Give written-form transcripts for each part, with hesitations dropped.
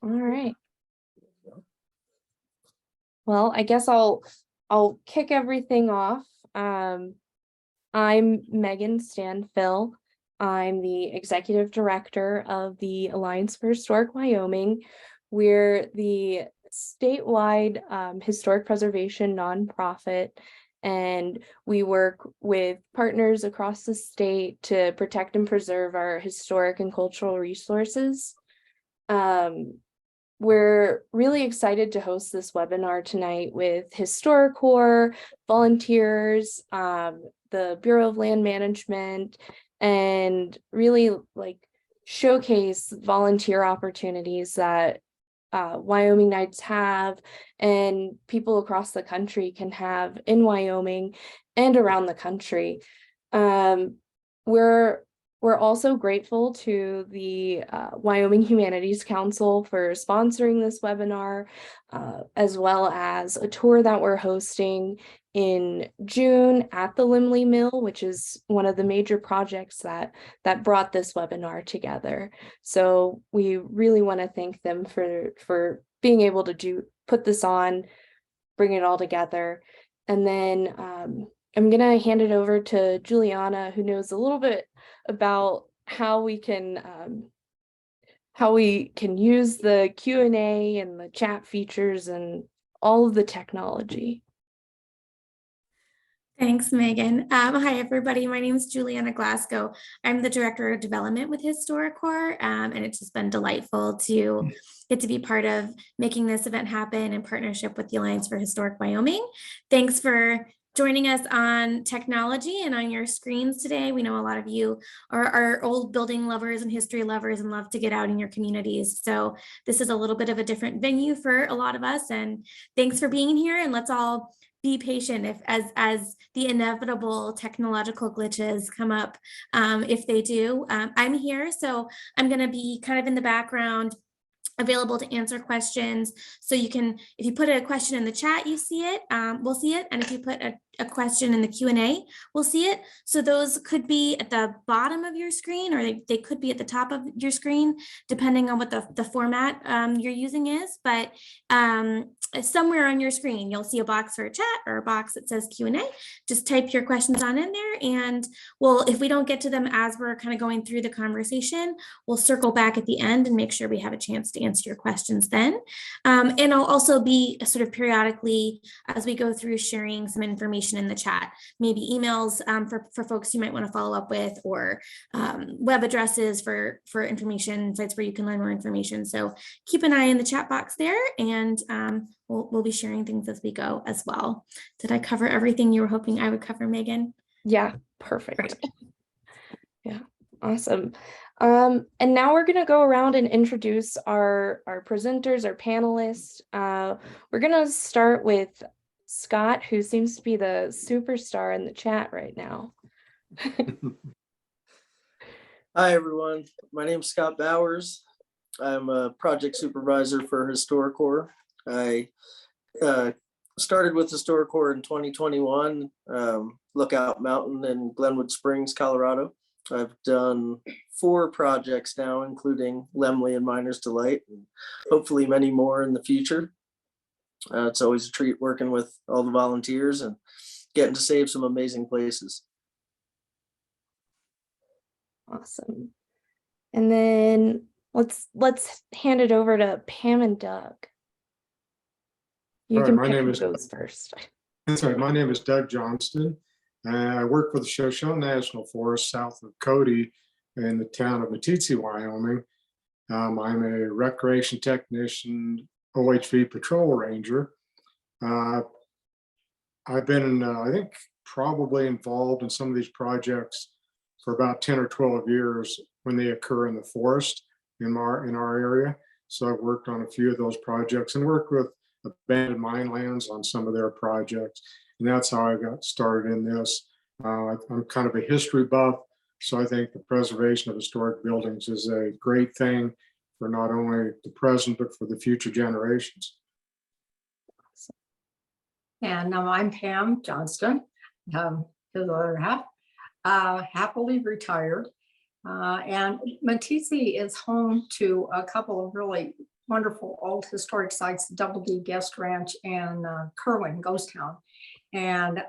All right. Well, I guess I'll kick everything off. I'm Megan Stanfill. I'm the executive director of the Alliance for Historic Wyoming. We're the statewide historic preservation nonprofit, and we work with partners across the state to protect and preserve our historic and cultural resources. We're really excited to host this webinar tonight with HistoriCorps, volunteers, the Bureau of Land Management, and really showcase volunteer opportunities that Wyoming Nights have and people across the country can have in Wyoming and around the country. We're also grateful to the Wyoming Humanities Council for sponsoring this webinar, as well as a tour that we're hosting in June at the Limley Mill, which is one of the major projects that brought this webinar together. So we really want to thank them for being able to put this on, bring it all together. And then I'm gonna hand it over to Juliana, who knows a little bit about how we can use the Q&A and the chat features and all of the technology. Thanks, Megan. Hi, everybody. My name is Juliana Glasgow. I'm the Director of Development with HistoriCorps, and it's just been delightful to get to be part of making this event happen in partnership with the Alliance for Historic Wyoming. Thanks for joining us on technology and on your screens today. We know a lot of you are old building lovers and history lovers and love to get out in your communities. So this is a little bit of a different venue for a lot of us. And thanks for being here, and let's all be patient as the inevitable technological glitches come up. If they do, I'm here, so I'm going to be kind of in the background, available to answer questions. So you can, if you put a question in the chat, you see it, we'll see it. And if you put a question in the Q&A, we'll see it. So those could be at the bottom of your screen, or they could be at the top of your screen, depending on what the format you're using is. But somewhere on your screen, you'll see a box for a chat or a box that says Q&A. Just type your questions on in there, and if we don't get to them as we're kind of going through the conversation, we'll circle back at the end and make sure we have a chance to answer your questions then. And I'll also be sort of periodically, as we go through, sharing some information in the chat, maybe emails for folks you might want to follow up with, or web addresses for information, sites where you can learn more information. So keep an eye in the chat box there, and we'll be sharing things as we go as well. Did I cover everything you were hoping I would cover, Megan? Yeah, perfect. Yeah, awesome. And now we're going to go around and introduce our presenters, our panelists. We're going to start with Scott, who seems to be the superstar in the chat right now. Hi, everyone. My name is Scott Bowers. I'm a project supervisor for HistoriCorps. I started with HistoriCorps in 2021, Lookout Mountain in Glenwood Springs, Colorado. I've done 4 projects now, including Lemley and Miner's Delight, and hopefully many more in the future. It's always a treat working with all the volunteers and getting to save some amazing places. Awesome. And then let's hand it over to Pam and Doug. You All can right, pick who goes first. That's right. My name is Doug Johnston. I work with the Shoshone National Forest south of Cody in the town of Meeteetse, Wyoming. I'm a recreation technician, OHV patrol ranger. I've been, I think, probably involved in some of these projects for about 10 or 12 years when they occur in the forest in our area. So I've worked on a few of those projects and worked with abandoned mine lands on some of their projects. And that's how I got started in this. I'm kind of a history buff, so I think the preservation of historic buildings is a great thing for not only the present, but for the future generations. And I'm Pam Johnston, his other half, happily retired. And Matisse is home to a couple of really wonderful old historic sites, Double D Guest Ranch and Kerwin Ghost Town. And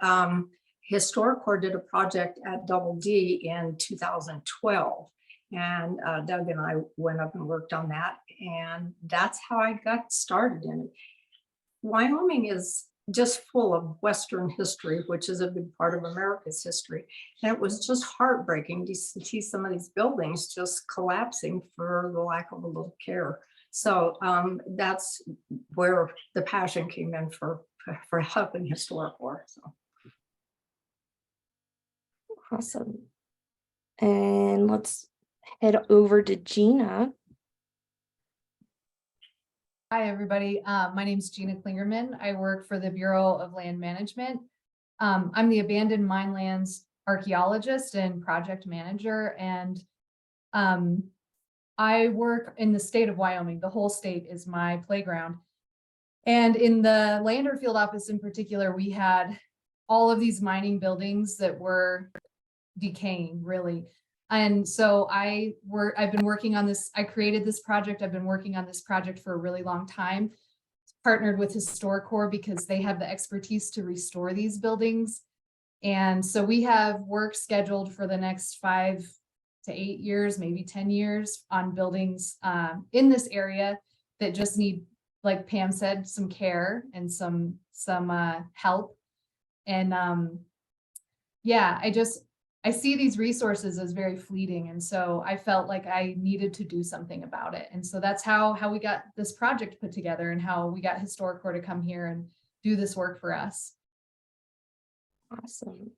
HistoriCorps did a project at Double D in 2012. And Doug and I went up and worked on that. And that's how I got started in it. Wyoming is just full of Western history, which is a big part of America's history. And it was just heartbreaking to see some of these buildings just collapsing for the lack of a little care. So that's where the passion came in for helping HistoriCorps. So. Awesome. And let's head over to Gina. Hi, everybody. My name is Gina Klingerman. I work for the Bureau of Land Management. I'm the abandoned mine lands archaeologist and project manager, and I work in the state of Wyoming. The whole state is my playground. And in the Lander Field Office in particular, we had all of these mining buildings that were decaying, really. And so I've been working on this. I created this project. I've been working on this project for a really long time, partnered with HistoriCorps because they have the expertise to restore these buildings. And so we have work scheduled for the next 5 to 8 years, maybe 10 years on buildings in this area that just need, like Pam said, some care and some help. And yeah, I see these resources as very fleeting. And so I felt like I needed to do something about it. And so that's how we got this project put together and how we got HistoriCorps to come here and do this work for us. Awesome.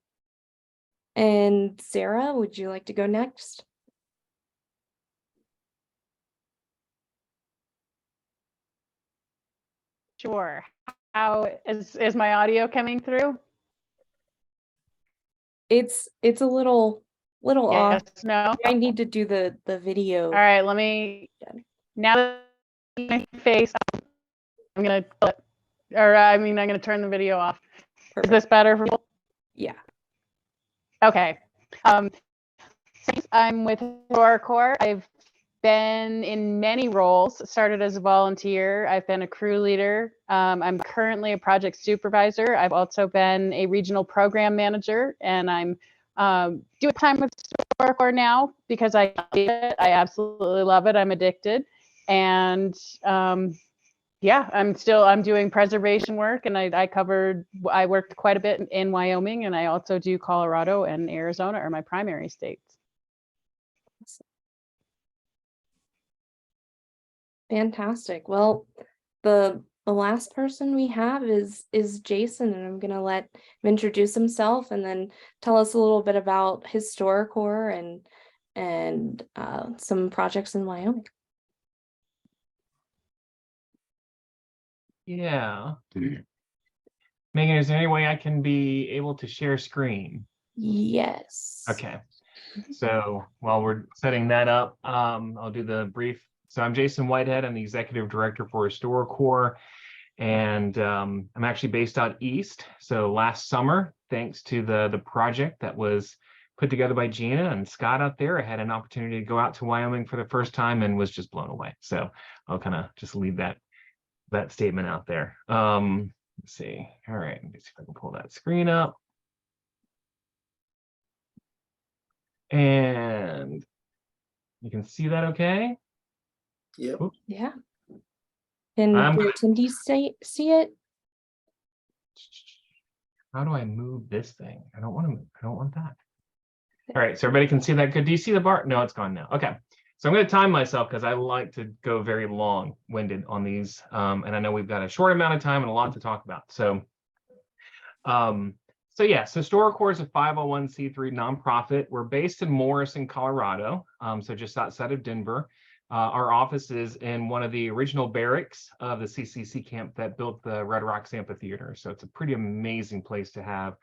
And Sarah, would you like to go next? Sure. How is my audio coming through? It's a little off. Yes, no. I need to do the video. All right, let me, now that my face, I'm gonna turn the video off. Perfect. Is this better for people? Yeah. Okay. Since I'm with HistoriCorps, I've been in many roles. Started as a volunteer. I've been a crew leader. I'm currently a project supervisor. I've also been a regional program manager, and I'm doing time with HistoriCorps now because I absolutely love it. I'm addicted, and yeah, I'm doing preservation work, and I worked quite a bit in Wyoming, and I also do Colorado and Arizona are my primary states. Fantastic. Well, the last person we have is Jason, and I'm gonna let him introduce himself and then tell us a little bit about HistoriCorps and some projects in Wyoming. Yeah. Megan, is there any way I can be able to share screen? Yes. Okay. So while we're setting that up, I'll do the brief. So I'm Jason Whitehead. I'm the executive director for HistoriCorps, and I'm actually based out east. So last summer, thanks to the project that was put together by Gina and Scott out there, I had an opportunity to go out to Wyoming for the first time and was just blown away. So I'll kind of just leave that statement out there. Let's see. All right, let me see if I can pull that screen up. And you can see that okay? Yep. Oops. Yeah. Can the attendees see it? How do I move this thing? I don't want that. All right, so everybody can see that good. Do you see the bar? No, it's gone now. Okay. So I'm going to time myself because I like to go very long-winded on these. And I know we've got a short amount of time and a lot to talk about. So yes, HistoriCorps is a 501c3 nonprofit. We're based in Morrison, Colorado, so just outside of Denver. Our office is in one of the original barracks of the CCC camp that built the Red Rocks Amphitheater. So it's a pretty amazing place to have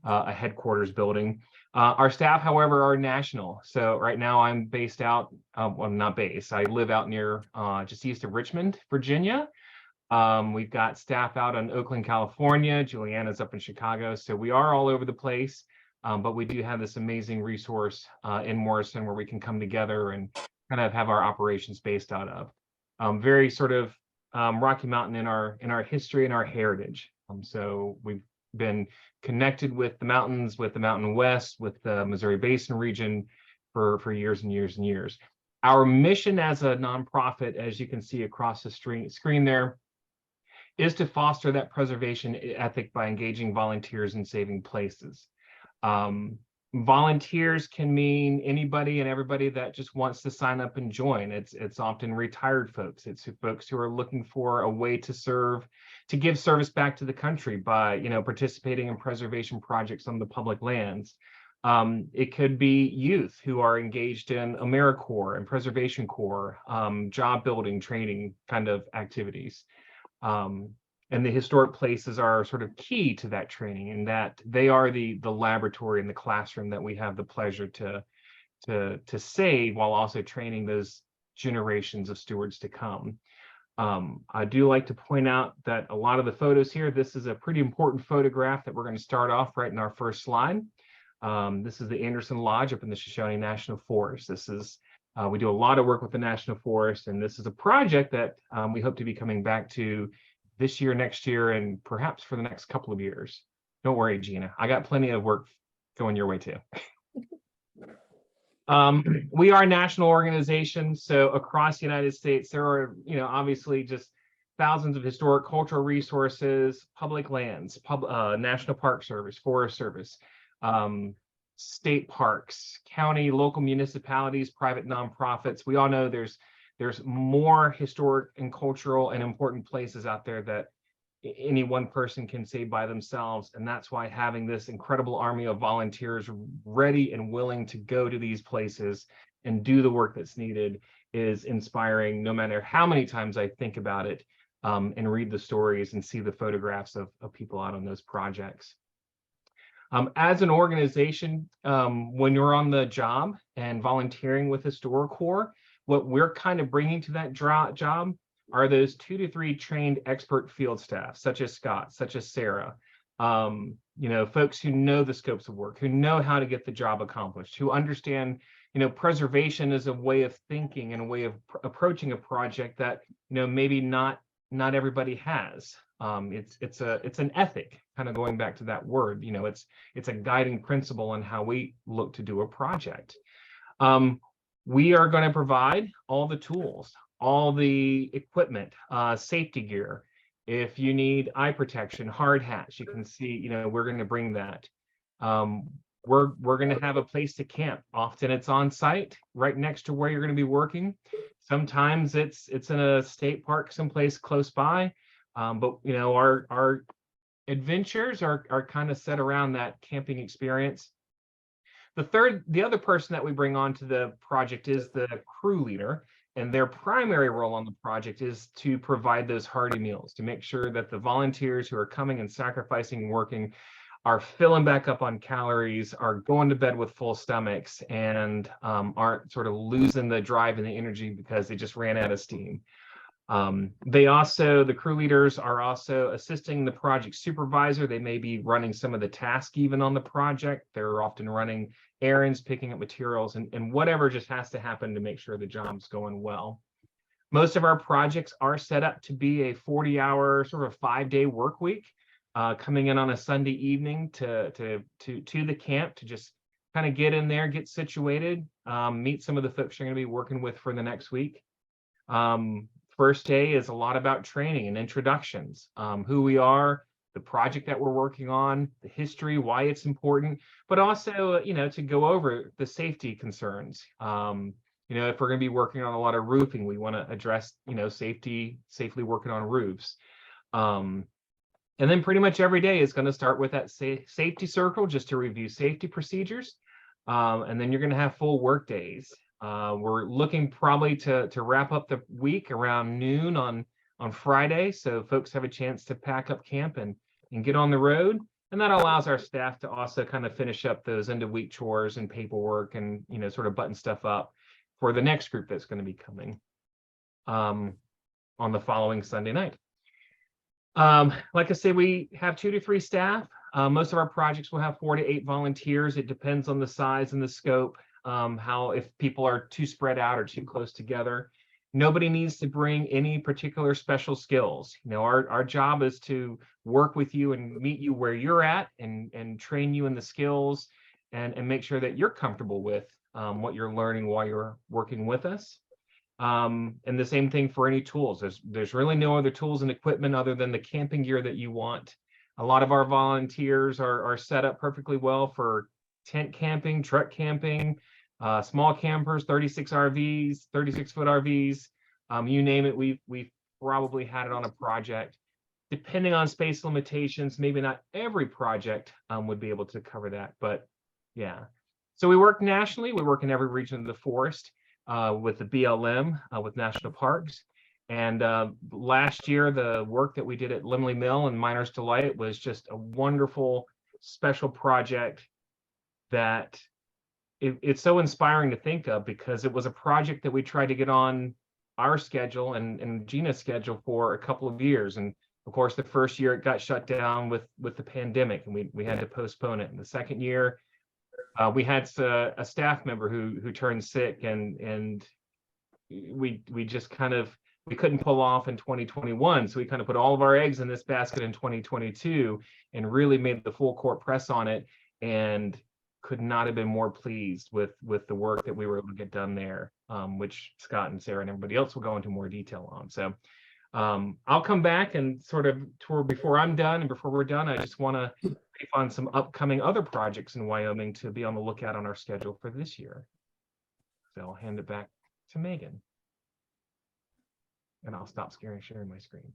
a headquarters building. Our staff, however, are national. So right now I'm based out, well, not based, I live out near just east of Richmond, Virginia. We've got staff out in Oakland, California. Juliana's up in Chicago. So we are all over the place. But we do have this amazing resource in Morrison where we can come together and kind of have our operations based out of. Very sort of Rocky Mountain in our history and our heritage. So we've been connected with the mountains, with the Mountain West, with the Missouri Basin region for years and years and years. Our mission as a nonprofit, as you can see across the screen there, is to foster that preservation ethic by engaging volunteers in saving places. Volunteers can mean anybody and everybody that just wants to sign up and join. It's often retired folks. It's folks who are looking for a way to serve, to give service back to the country by, you know, participating in preservation projects on the public lands. It could be youth who are engaged in AmeriCorps and Preservation Corps, job building, training kind of activities. And the historic places are sort of key to that training, in that they are the laboratory and the classroom that we have the pleasure to save, while also training those generations of stewards to come. I do like to point out that a lot of the photos here, this is a pretty important photograph that we're going to start off right in our first slide. This is the Anderson Lodge up in the Shoshone National Forest. This is we do a lot of work with the National Forest, and this is a project that we hope to be coming back to this year, next year, and perhaps for the next couple of years. Don't worry, Gina. I got plenty of work going your way too. We are a national organization, so across the United States, there are, you know, obviously just thousands of historic cultural resources, public lands, National Park Service, Forest Service, state parks, county, local municipalities, private nonprofits. We all know there's more historic and cultural and important places out there that any one person can save by themselves. And that's why having this incredible army of volunteers ready and willing to go to these places and do the work that's needed is inspiring, no matter how many times I think about it and read the stories and see the photographs of people out on those projects. As an organization, when you're on the job and volunteering with HistoriCorps, what we're kind of bringing to that job are those 2 to 3 trained expert field staff, such as Scott, such as Sarah, you know, folks who know the scopes of work, who know how to get the job accomplished, who understand, you know, preservation is a way of thinking and a way of approaching a project that, you know, maybe not everybody has. It's an ethic, kind of going back to that word, you know, it's a guiding principle in how we look to do a project. We are going to provide all the tools, all the equipment, safety gear. If you need eye protection, hard hats, you can see, you know, we're going to bring that. We're going to have a place to camp. Often it's on site, right next to where you're going to be working. Sometimes it's in a state park someplace close by. But you know, our adventures are kind of set around that camping experience. The other person that we bring onto the project is the crew leader, and their primary role on the project is to provide those hearty meals, to make sure that the volunteers who are coming and sacrificing and working are filling back up on calories, are going to bed with full stomachs, and aren't sort of losing the drive and the energy because they just ran out of steam. The crew leaders are also assisting the project supervisor. They may be running some of the tasks even on the project. They're often running errands, picking up materials, and whatever just has to happen to make sure the job's going well. Most of our projects are set up to be a 40-hour sort of 5-day work week, coming in on a Sunday evening to the camp to just kind of get in there, get situated, meet some of the folks you're going to be working with for the next week. First day is a lot about training and introductions, who we are, the project that we're working on, the history, why it's important, but also, you know, to go over the safety concerns. You know, if we're going to be working on a lot of roofing, we want to address, you know, safely working on roofs. And then pretty much every day is going to start with that safety circle, just to review safety procedures. And then you're going to have full work days. We're looking probably to wrap up the week around noon on Friday, so folks have a chance to pack up camp and get on the road. And that allows our staff to also kind of finish up those end of week chores and paperwork and, you know, sort of button stuff up for the next group that's going to be coming on the following Sunday night. Like I said, we have 2 to 3 staff. Most of our projects will have 4 to 8 volunteers. It depends on the size and the scope, how if people are too spread out or too close together. Nobody needs to bring any particular special skills. You know, our job is to work with you and meet you where you're at and train you in the skills and make sure that you're comfortable with what you're learning while you're working with us. And the same thing for any tools. There's really no other tools and equipment other than the camping gear that you want. A lot of our volunteers are set up perfectly well for tent camping, truck camping, small campers, 36 RVs, 36-foot RVs, you name it, we've probably had it on a project. Depending on space limitations, maybe not every project would be able to cover that, but yeah. So we work nationally, we work in every region of the forest with the BLM, with national parks. And last year, the work that we did at Limley Mill and Miners Delight was just a wonderful, special project that it's so inspiring to think of, because it was a project that we tried to get on our schedule and Gina's schedule for a couple of years. And of course, the first year it got shut down with the pandemic, and we had to postpone it. And the second year, we had a staff member who turned sick, and we just kind of, we couldn't pull off in 2021. So we kind of put all of our eggs in this basket in 2022 and really made the full court press on it, and could not have been more pleased with the work that we were able to get done there, which Scott and Sarah and everybody else will go into more detail on. So I'll come back and sort of tour before I'm done, and before we're done, I just want to brief on some upcoming other projects in Wyoming to be on the lookout on our schedule for this year. So I'll hand it back to Megan. And I'll stop sharing my screen.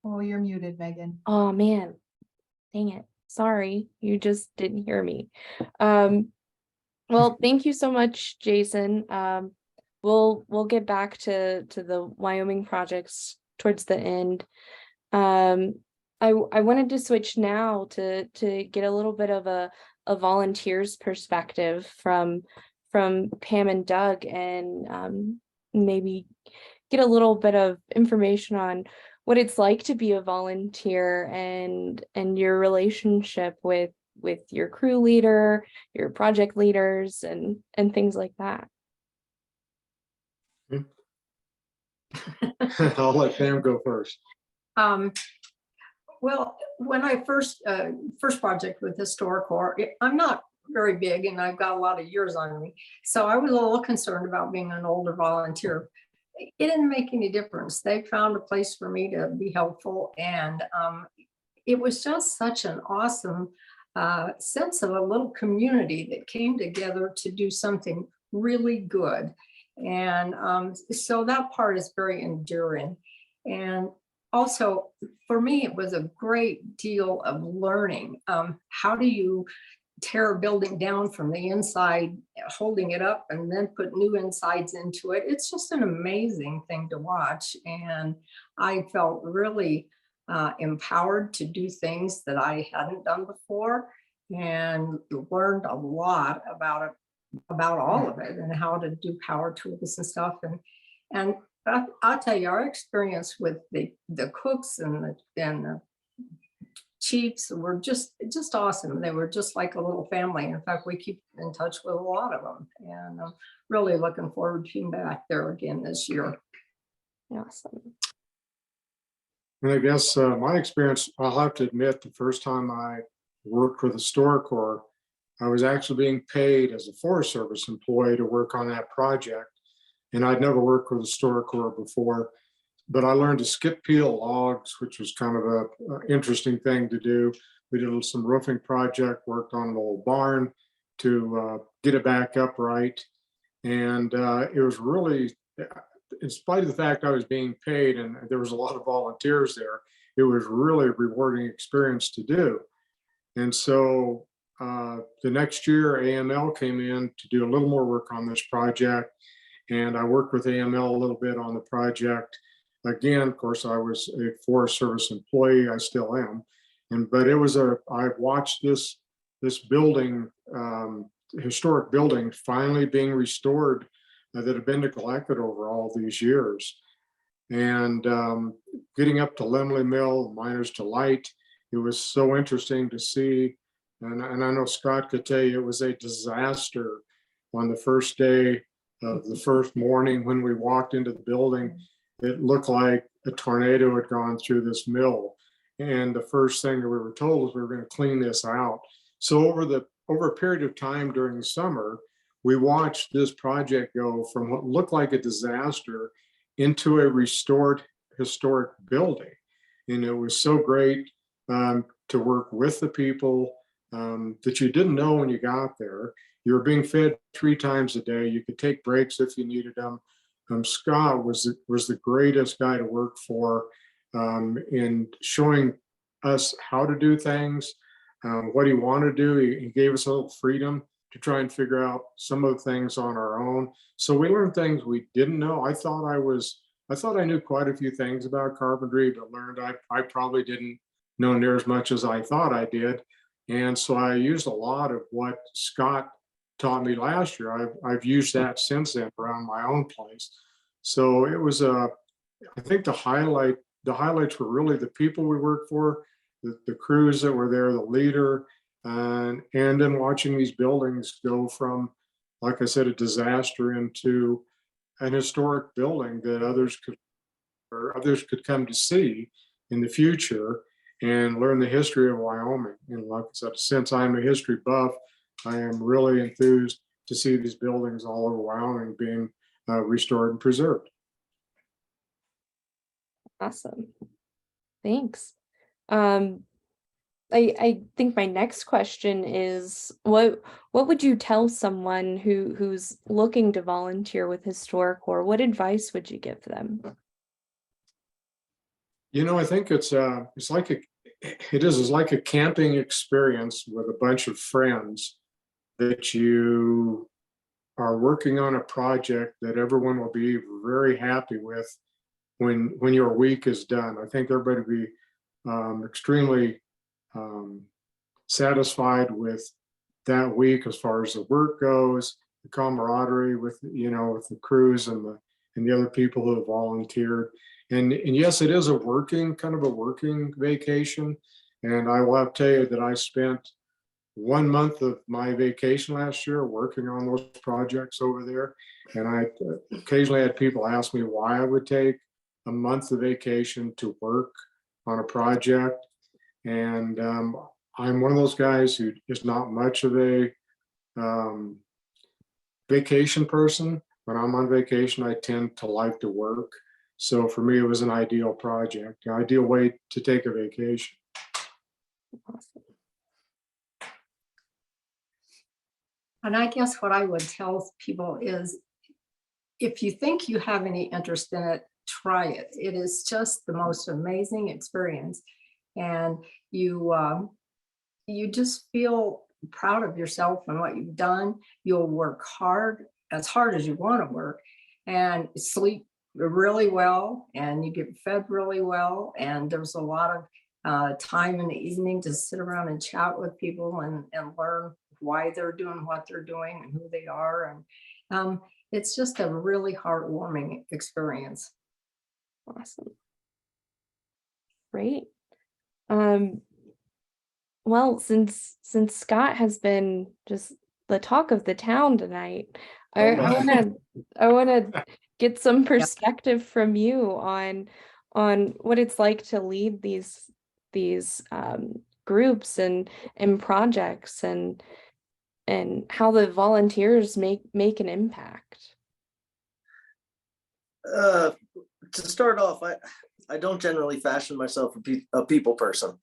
Oh, you're muted, Megan. Oh man, dang it. Sorry, you just didn't hear me. Well, thank you so much, Jason. We'll get back to the Wyoming projects towards the end. I wanted to switch now to get a little bit of a volunteer's perspective from Pam and Doug, and maybe get a little bit of information on what it's like to be a volunteer and your relationship with your crew leader, your project leaders, and things like that. I'll let Pam go first. Well, when I first project with HistoriCorps, I'm not very big and I've got a lot of years on me. So I was a little concerned about being an older volunteer. It didn't make any difference. They found a place for me to be helpful. And it was just such an awesome sense of a little community that came together to do something really good. And so that part is very enduring. And also, for me, it was a great deal of learning. How do you tear a building down from the inside, holding it up, and then put new insides into it? It's just an amazing thing to watch. And I felt really empowered to do things that I hadn't done before, and learned a lot about all of it and how to do power tools and stuff. And I'll tell you, our experience with the cooks and the chiefs were just awesome. They were just like a little family. In fact, we keep in touch with a lot of them, and I'm really looking forward to being back there again this year. Awesome. And I guess my experience, I'll have to admit, the first time I worked with HistoriCorps, I was actually being paid as a Forest Service employee to work on that project. And I'd never worked with HistoriCorps before, but I learned to skip peel logs, which was kind of an interesting thing to do. We did some roofing project, worked on an old barn to get it back upright. And it was really, in spite of the fact I was being paid and there was a lot of volunteers there, it was really a rewarding experience to do. And so the next year, AML came in to do a little more work on this project. And I worked with AML a little bit on the project. Again, of course, I was a Forest Service employee. I still am. But it was I watched this building, historic building, finally being restored that have been neglected over all these years. And getting up to Lemley Mill, Miner's Delight, it was so interesting to see. And I know Scott could tell you it was a disaster on the first day of the first morning when we walked into the building. It looked like a tornado had gone through this mill. And the first thing that we were told was we were going to clean this out. So over a period of time during the summer, we watched this project go from what looked like a disaster into a restored historic building. And it was so great to work with the people that you didn't know when you got there. You were being fed 3 times a day. You could take breaks if you needed them. Scott was the greatest guy to work for in showing us how to do things, what he wanted to do. He gave us a little freedom to try and figure out some of the things on our own. So we learned things we didn't know. I thought I knew quite a few things about carpentry, but learned I probably didn't know near as much as I thought I did. And so I used a lot of what Scott taught me last year. I've used that since then around my own place. So it was I think the highlights were really the people we worked for, the crews that were there, the leader, and then watching these buildings go from, like I said, a disaster into an historic building that others could come to see in the future and learn the history of Wyoming. And like I said, since I'm a history buff, I am really enthused to see these buildings all over Wyoming being restored and preserved. Awesome. Thanks. I think my next question is what would you tell someone who's looking to volunteer with HistoriCorps? What advice would you give them? I think it's like a camping experience with a bunch of friends that you are working on a project that everyone will be very happy with when your week is done. I think everybody will be extremely satisfied with that week as far as the work goes, the camaraderie with the crews and the other people who have volunteered. And yes, it is a working vacation. And I will have to tell you that I spent 1 month of my vacation last year working on those projects over there. And I occasionally had people ask me why I would take a month of vacation to work on a project. And I'm one of those guys who is not much of a vacation person. When I'm on vacation, I tend to like to work. So for me, it was an ideal project, an ideal way to take a vacation. Awesome. And I guess what I would tell people is, if you think you have any interest in it, try it. It is just the most amazing experience. And you just feel proud of yourself and what you've done. You'll work hard as you want to work, and sleep really well, and you get fed really well. And there's a lot of time in the evening to sit around and chat with people and learn why they're doing what they're doing and who they are. And it's just a really heartwarming experience. Awesome. Great. Well, since Scott has been just the talk of the town tonight, I wanna get some perspective from you on what it's like to lead these groups and projects and how the volunteers make an impact. To start off, I don't generally fashion myself a people person.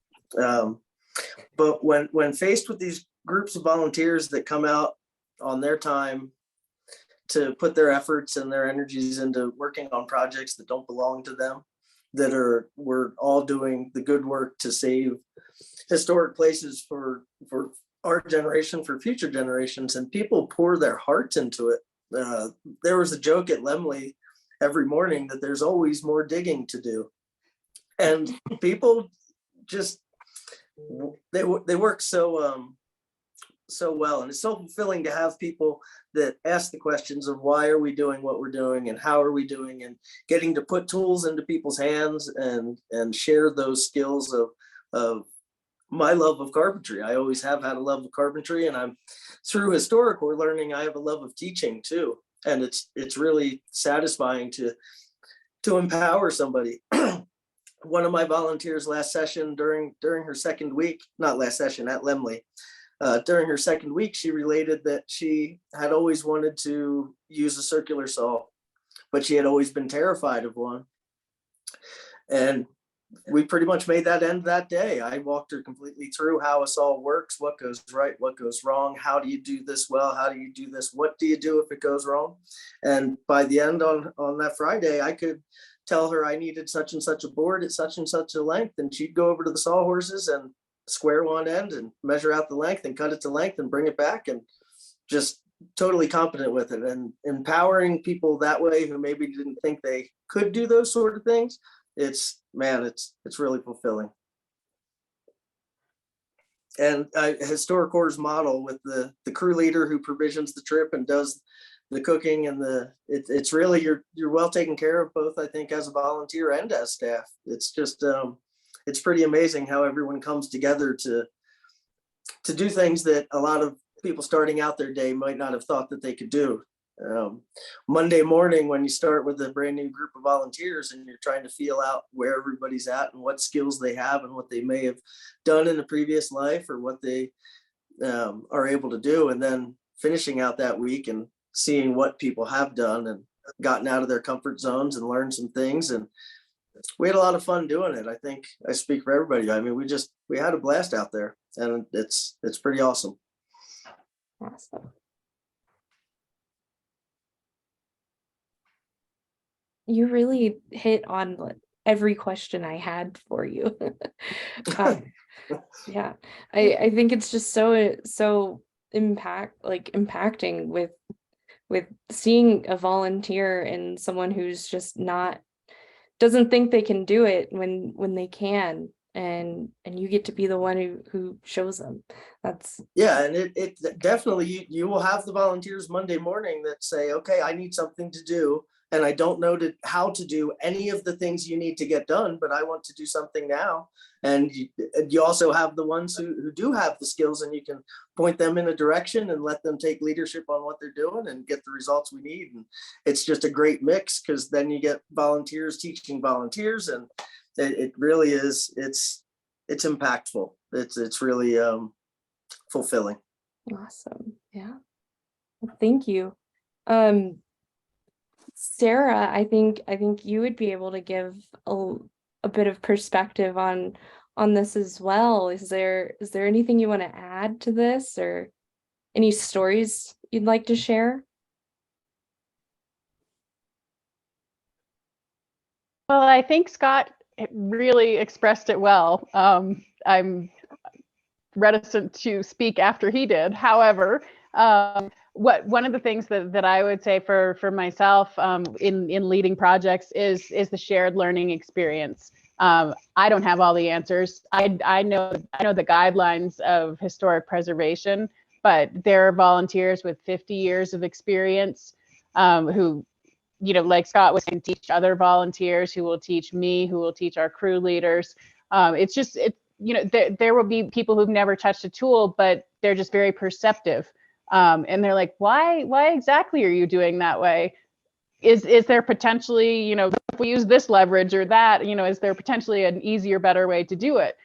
But when faced with these groups of volunteers that come out on their time to put their efforts and their energies into working on projects that don't belong to them, we're all doing the good work to save historic places for our generation, for future generations, and people pour their hearts into it. There was a joke at Lemley every morning that there's always more digging to do. And people just, they work so so well. And it's so fulfilling to have people that ask the questions of why are we doing what we're doing and how are we doing, and getting to put tools into people's hands and share those skills of my love of carpentry. I always have had a love of carpentry, and I'm through HistoriCorps learning I have a love of teaching too. And it's really satisfying to empower somebody. One of my volunteers last session during her second week, not last session at Lemley, during her second week, she related that she had always wanted to use a circular saw, but she had always been terrified of one. And we pretty much made that end that day. I walked her completely through how a saw works, what goes right, what goes wrong, how do you do this well, how do you do this, what do you do if it goes wrong? And by the end on that Friday, I could tell her I needed such and such a board at such and such a length, and she'd go over to the sawhorses and square one end and measure out the length and cut it to length and bring it back, and just totally competent with it. And empowering people that way who maybe didn't think they could do those sort of things, it's really fulfilling. And HistoriCorps' model with the crew leader who provisions the trip and does the cooking and it's really you're well taken care of, both I think as a volunteer and as staff. It's just it's pretty amazing how everyone comes together to do things that a lot of people starting out their day might not have thought that they could do. Monday morning, when you start with a brand new group of volunteers and you're trying to feel out where everybody's at and what skills they have and what they may have done in a previous life or what they are able to do, and then finishing out that week and seeing what people have done and gotten out of their comfort zones and learned some things. And we had a lot of fun doing it. I think I speak for everybody. I mean, we had a blast out there, and it's pretty awesome. Awesome. You really hit on every question I had for you. Yeah, I think it's just so impacting with seeing a volunteer and someone who's just doesn't think they can do it when they can, and you get to be the one who shows them. That's and it definitely, you will have the volunteers Monday morning that say, okay, I need something to do and I don't know how to do any of the things you need to get done, but I want to do something now. And you also have the ones who do have the skills, and you can point them in a direction and let them take leadership on what they're doing and get the results we need. And it's just a great mix, because then you get volunteers teaching volunteers, and it really is, it's impactful. It's really fulfilling. awesome. Yeah. Well, thank you. Sarah, I think you would be able to give a bit of perspective on this as well. Is there anything you want to add to this, or any stories you'd like to share? Well, I think Scott really expressed it well. I'm reticent to speak after he did. However, one of the things that I would say for myself in leading projects is the shared learning experience. I don't have all the answers. I know the guidelines of historic preservation, but there are volunteers with 50 years of experience who, like Scott was saying, teach other volunteers, who will teach me, who will teach our crew leaders. There will be people who've never touched a tool, but they're just very perceptive. And they're like, why exactly are you doing that way? Is there potentially, if we use this leverage or that, is there potentially an easier, better way to do it?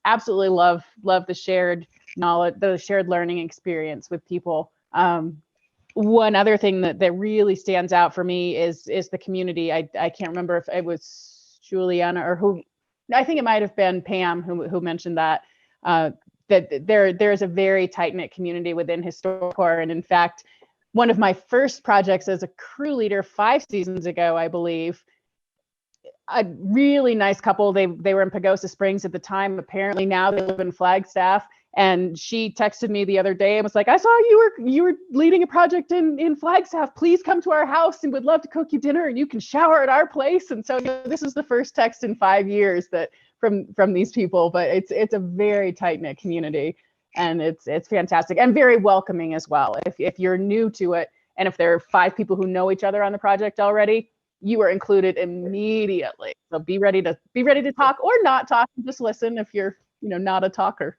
Absolutely love the shared knowledge, the shared learning experience with people. One other thing that really stands out for me is the community. I can't remember if it was Juliana or who, I think it might have been Pam who mentioned that there's a very tight-knit community within HistoriCorps. And in fact, one of my first projects as a crew leader 5 seasons ago, I believe, a really nice couple, they were in Pagosa Springs at the time. Apparently now they live in Flagstaff. And she texted me the other day and was like, I saw you were leading a project in Flagstaff. Please come to our house, and would love to cook you dinner, and you can shower at our place. And so this is the first text in 5 years that from these people, but it's a very tight-knit community. and it's fantastic and very welcoming as well. If you're new to it, and if there are 5 people who know each other on the project already, you are included immediately. So be ready to talk or not talk, and just listen if you're not a talker.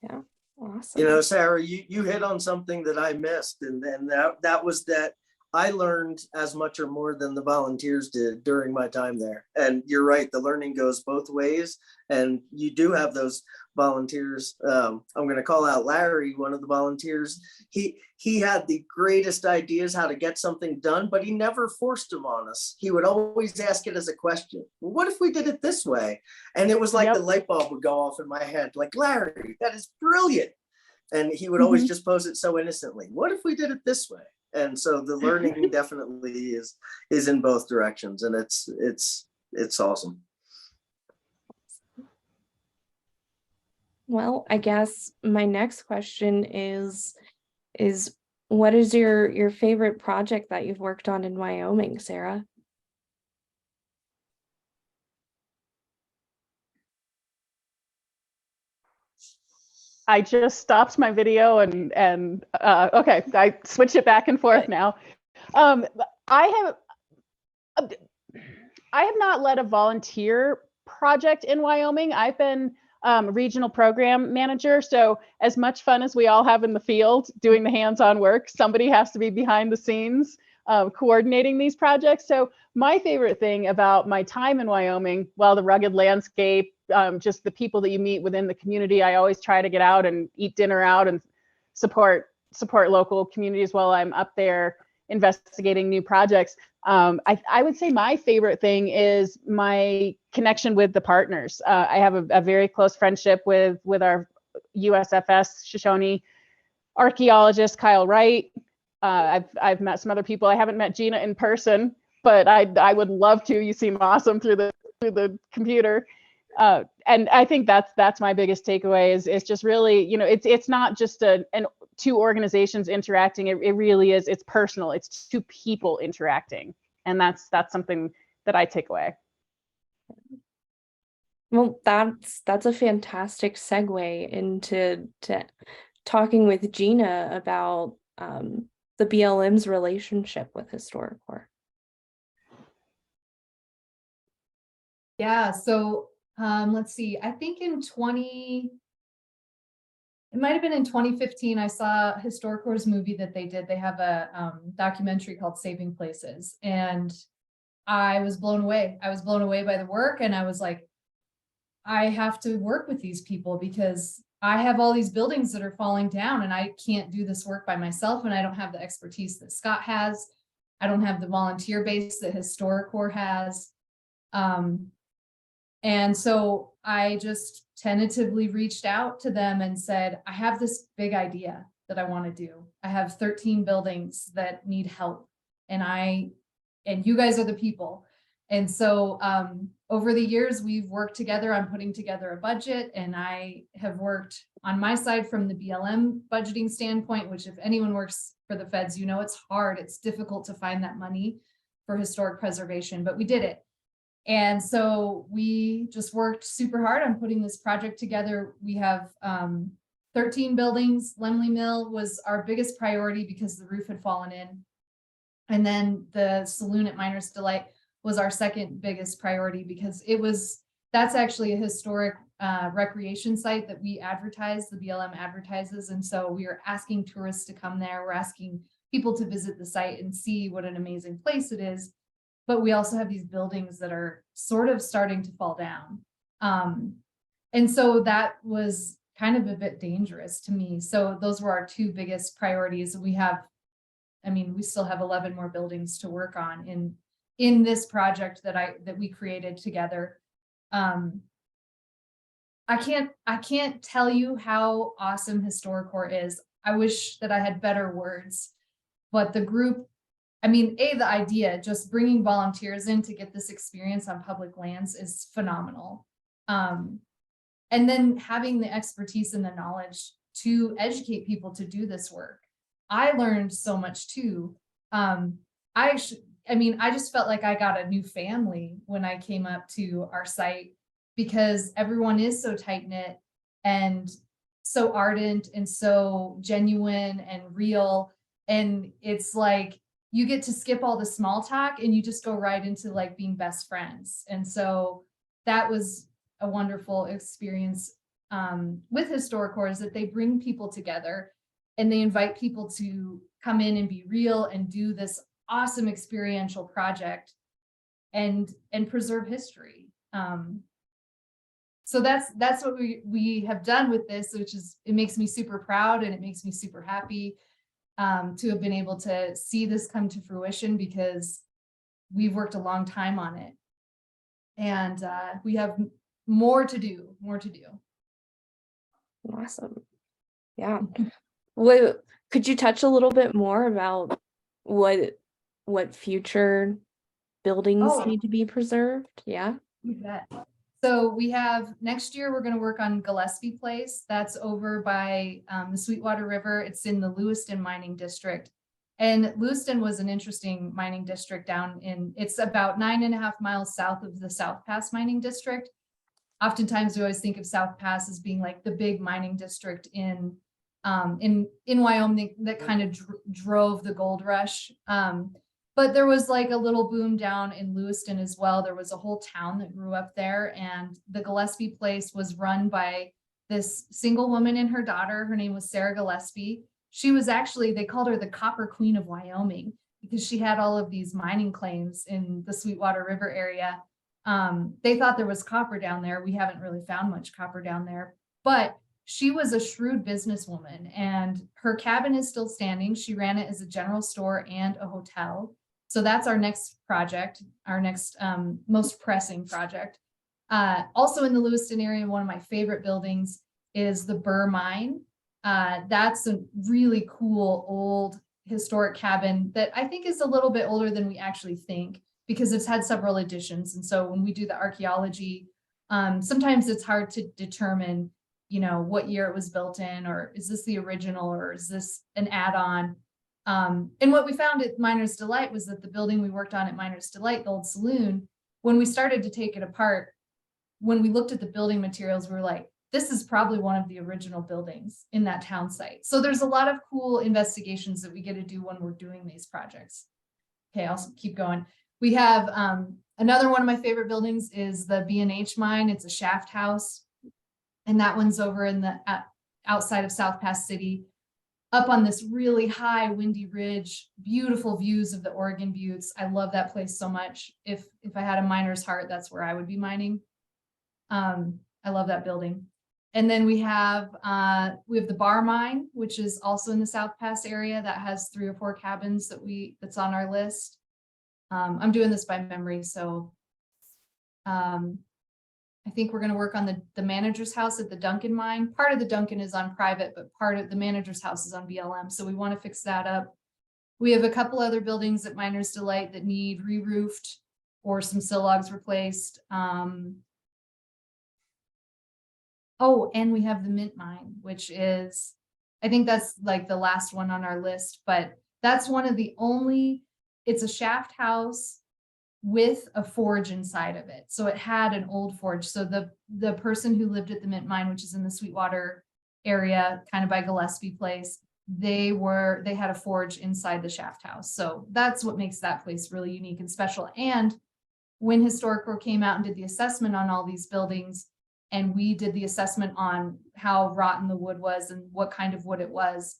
Yeah, awesome. You know, Sarah, you hit on something that I missed, and that was that I learned as much or more than the volunteers did during my time there. And you're right, the learning goes both ways. And you do have those volunteers. I'm going to call out Larry, one of the volunteers. He had the greatest ideas how to get something done, but he never forced them on us. He would always ask it as a question. Well, what if we did it this way? And it was like Yep. the light bulb would go off in my head, like, Larry, that is brilliant. And he would always just pose it so innocently. What if we did it this way? And so the learning definitely is in both directions, and it's awesome. Well, I guess my next question is what is your favorite project that you've worked on in Wyoming, Sarah? I just stopped my video and okay, I switch it back and forth now. I have not led a volunteer project in Wyoming. I've been regional program manager. So as much fun as we all have in the field doing the hands-on work, somebody has to be behind the scenes coordinating these projects. So my favorite thing about my time in Wyoming, while the rugged landscape, just the people that you meet within the community, I always try to get out and eat dinner out and support local communities while I'm up there investigating new projects. I would say my favorite thing is my connection with the partners. I have a very close friendship with our USFS Shoshone archaeologist, Kyle Wright. I've met some other people. I haven't met Gina in person, but I would love to. You seem awesome through the computer. And I think that's my biggest takeaway is just really, it's not just two organizations interacting. It really is. It's personal. It's two people interacting. And that's something that I take away. Well, that's a fantastic segue into talking with Gina about the BLM's relationship with HistoriCorps. Yeah, so let's see. I think it might have been in 2015, I saw HistoriCorps' movie that they did. They have a documentary called Saving Places, and I was blown away. I was blown away by the work, and I was like, I have to work with these people because I have all these buildings that are falling down and I can't do this work by myself, and I don't have the expertise that Scott has. I don't have the volunteer base that HistoriCorps has. And so I just tentatively reached out to them and said, I have this big idea that I want to do. I have 13 buildings that need help, and you guys are the people. And so over the years, we've worked together on putting together a budget, and I have worked on my side from the BLM budgeting standpoint, which if anyone works for the feds, it's hard. It's difficult to find that money for historic preservation, but we did it. And so we just worked super hard on putting this project together. We have 13 buildings. Lemley Mill was our biggest priority because the roof had fallen in. And then the saloon at Miner's Delight was our second biggest priority because that's actually a historic recreation site that we advertise, the BLM advertises. And so we are asking tourists to come there. We're asking people to visit the site and see what an amazing place it is. But we also have these buildings that are sort of starting to fall down. And so that was kind of a bit dangerous to me. So those were our two biggest priorities. We still have 11 more buildings to work on in this project that we created together. I can't tell you how awesome HistoriCorps is. I wish that I had better words, but the group, the idea, just bringing volunteers in to get this experience on public lands is phenomenal. And then having the expertise and the knowledge to educate people to do this work. I learned so much too. I just felt like I got a new family when I came up to our site because everyone is so tight knit, and so ardent and so genuine and real. And it's like you get to skip all the small talk and you just go right into like being best friends. And so that was a wonderful experience with HistoriCorps, is that they bring people together and they invite people to come in and be real and do this awesome experiential project and preserve history. So that's what we have done with this, which is, it makes me super proud and it makes me super happy to have been able to see this come to fruition, because we've worked a long time on it. And we have more to do. Awesome. Yeah. What could you touch a little bit more about what future buildings Oh. need to be preserved? Yeah. You bet. So we have, next year, we're going to work on Gillespie Place. That's over by the Sweetwater River. It's in the Lewiston mining district. And Lewiston was an interesting mining district it's about 9.5 miles south of the South Pass mining district. Oftentimes we always think of South Pass as being like the big mining district in Wyoming that kind of drove the gold rush. But there was like a little boom down in Lewiston as well. There was a whole town that grew up there, and the Gillespie Place was run by this single woman and her daughter. Her name was Sarah Gillespie. She was actually, they called her the Copper Queen of Wyoming, because she had all of these mining claims in the Sweetwater River area. They thought there was copper down there. We haven't really found much copper down there, but she was a shrewd businesswoman, and her cabin is still standing. She ran it as a general store and a hotel. So that's our next project, our next most pressing project. Also in the Lewiston area, one of my favorite buildings is the Burr Mine. That's a really cool old historic cabin that I think is a little bit older than we actually think, because it's had several additions. And so when we do the archaeology, sometimes it's hard to determine, what year it was built in, or is this the original, or is this an add-on? And what we found at Miner's Delight was that the building we worked on at Miner's Delight, the old saloon, when we started to take it apart, when we looked at the building materials, we were like, this is probably one of the original buildings in that town site. So there's a lot of cool investigations that we get to do when we're doing these projects. Okay, I'll keep going. We have another one of my favorite buildings is the B&H mine. It's a shaft house, and that one's over in the outside of South Pass City, up on this really high windy ridge, beautiful views of the Oregon Buttes. I love that place so much. If I had a miner's heart, that's where I would be mining. I love that building. And then we have the Bar Mine, which is also in the South Pass area, that has 3 or 4 cabins that's on our list. I'm doing this by memory, so I think we're going to work on the manager's house at the Duncan mine. Part of the Duncan is on private, but part of the manager's house is on BLM. So we want to fix that up. We have a couple other buildings at Miner's Delight that need re-roofed or some sill logs replaced. Oh, and we have the Mint Mine, which is, I think that's like the last one on our list, but that's one of the only, it's a shaft house with a forge inside of it. So it had an old forge. So the person who lived at the Mint Mine, which is in the Sweetwater area, kind of by Gillespie Place, they had a forge inside the shaft house. So that's what makes that place really unique and special. And when HistoriCorps came out and did the assessment on all these buildings, and we did the assessment on how rotten the wood was and what kind of wood it was,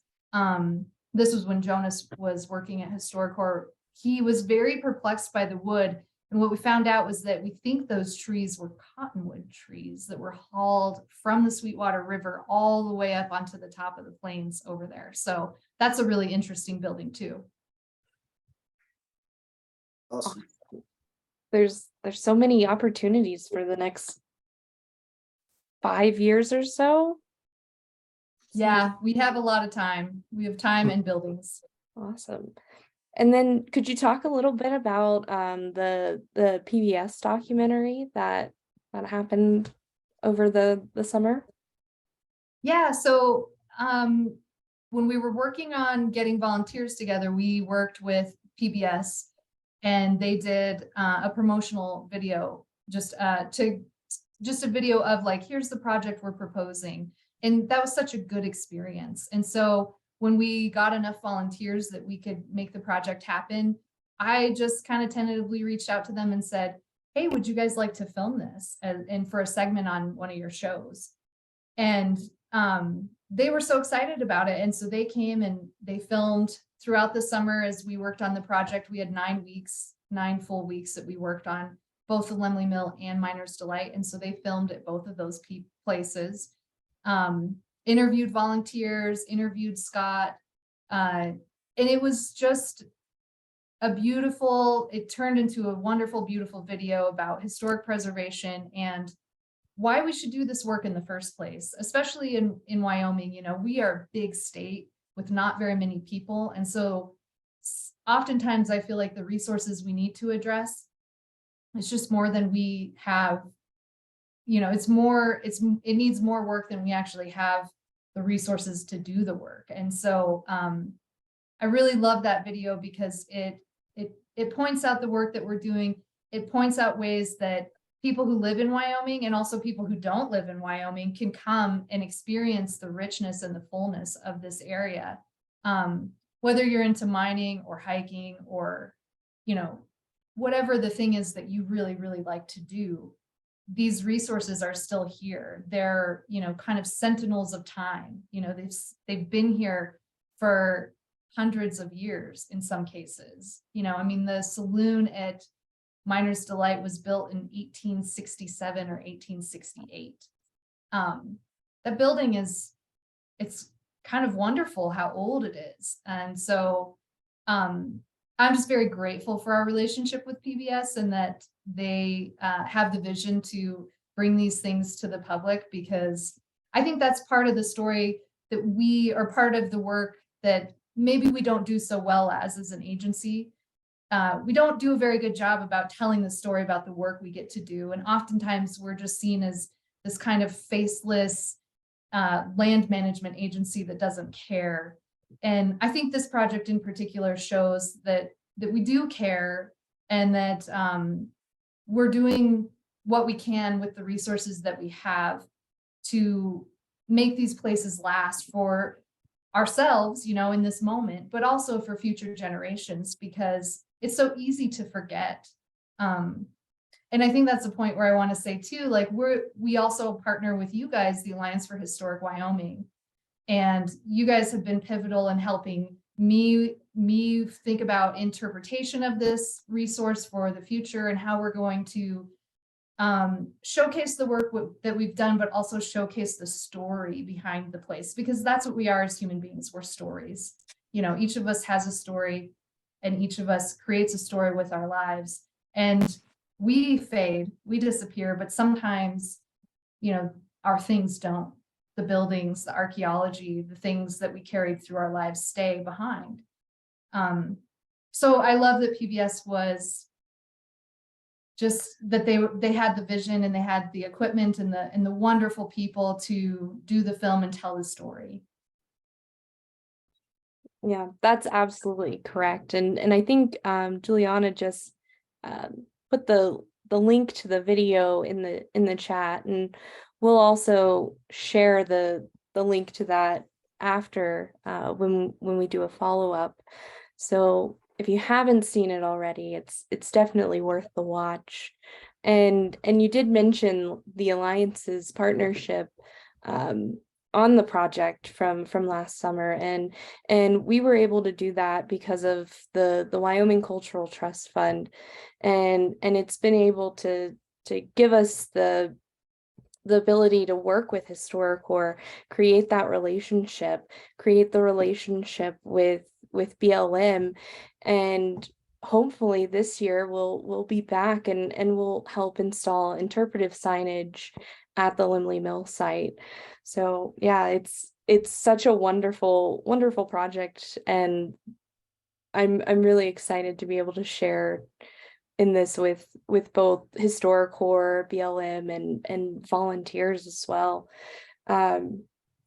this was when Jonas was working at HistoriCorps. He was very perplexed by the wood. And what we found out was that we think those trees were cottonwood trees that were hauled from the Sweetwater River all the way up onto the top of the plains over there. So that's a really interesting building too. Awesome. There's so many opportunities for the next 5 years or so. Yeah, we have a lot of time. We have time and buildings. Awesome. And then could you talk a little bit about the PBS documentary that happened over the summer? Yeah, so when we were working on getting volunteers together, we worked with PBS, and they did a promotional video, just a video of like, here's the project we're proposing. And that was such a good experience. And so when we got enough volunteers that we could make the project happen, I just kind of tentatively reached out to them and said, hey, would you guys like to film this and for a segment on one of your shows? And they were so excited about it. And so they came and they filmed throughout the summer as we worked on the project. We had 9 full weeks that we worked on both the Lemley Mill and Miner's Delight. And so they filmed at both of those places, interviewed volunteers, interviewed Scott. And it was just it turned into a wonderful, beautiful video about historic preservation and why we should do this work in the first place, especially in Wyoming. You know, we are a big state with not very many people. And so oftentimes I feel like the resources we need to address, it's just more than we have. You know, it needs more work than we actually have the resources to do the work. And so I really love that video because it points out the work that we're doing. It points out ways that people who live in Wyoming and also people who don't live in Wyoming can come and experience the richness and the fullness of this area. Whether you're into mining or hiking or, you know, whatever the thing is that you really, really like to do, these resources are still here. They're, you know, kind of sentinels of time. You know, they've been here for hundreds of years in some cases. You know, I mean, the saloon at Miner's Delight was built in 1867 or 1868. That building it's kind of wonderful how old it is. And so I'm just very grateful for our relationship with PBS and that they have the vision to bring these things to the public, because I think that's part of the story that we are part of the work that maybe we don't do so well as an agency. We don't do a very good job about telling the story about the work we get to do. And oftentimes we're just seen as this kind of faceless land management agency that doesn't care. And I think this project in particular shows that we do care and that we're doing what we can with the resources that we have to make these places last for ourselves, you know, in this moment, but also for future generations, because it's so easy to forget. And I think that's the point where I want to say too, like we also partner with you guys, the Alliance for Historic Wyoming, and you guys have been pivotal in helping me think about interpretation of this resource for the future and how we're going to showcase the work that we've done, but also showcase the story behind the place, because that's what we are as human beings. We're stories. You know, each of us has a story and each of us creates a story with our lives, and we fade, we disappear, but sometimes, you know, our things don't. The buildings, the archaeology, the things that we carried through our lives stay behind. So I love that PBS was just that they had the vision and they had the equipment and the wonderful people to do the film and tell the story. Yeah, that's absolutely correct. And I think Juliana just put the link to the video in the chat, and we'll also share the link to that after when we do a follow-up. So if you haven't seen it already, it's definitely worth the watch. And you did mention the Alliance's partnership on the project from last summer, and we were able to do that because of the Wyoming Cultural Trust Fund, and it's been able to give us the ability to work with HistoriCorps, create that relationship, create the relationship with BLM, and hopefully this year we'll be back and we'll help install interpretive signage at the Lemley Mill site. So yeah, it's such a wonderful project, and I'm really excited to be able to share in this with both HistoriCorps, BLM, and volunteers as well. I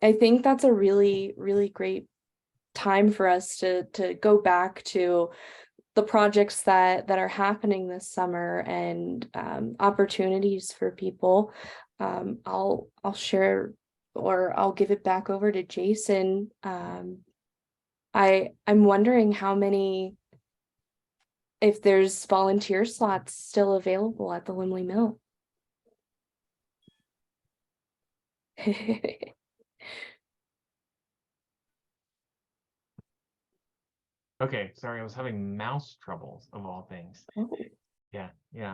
think that's a really, really great time for us to go back to the projects that are happening this summer and opportunities for people. I'll share or I'll give it back over to Jason. I'm wondering if there's volunteer slots still available at the Limley Mill. Okay, sorry, I was having mouse troubles of all things. Oh. Yeah.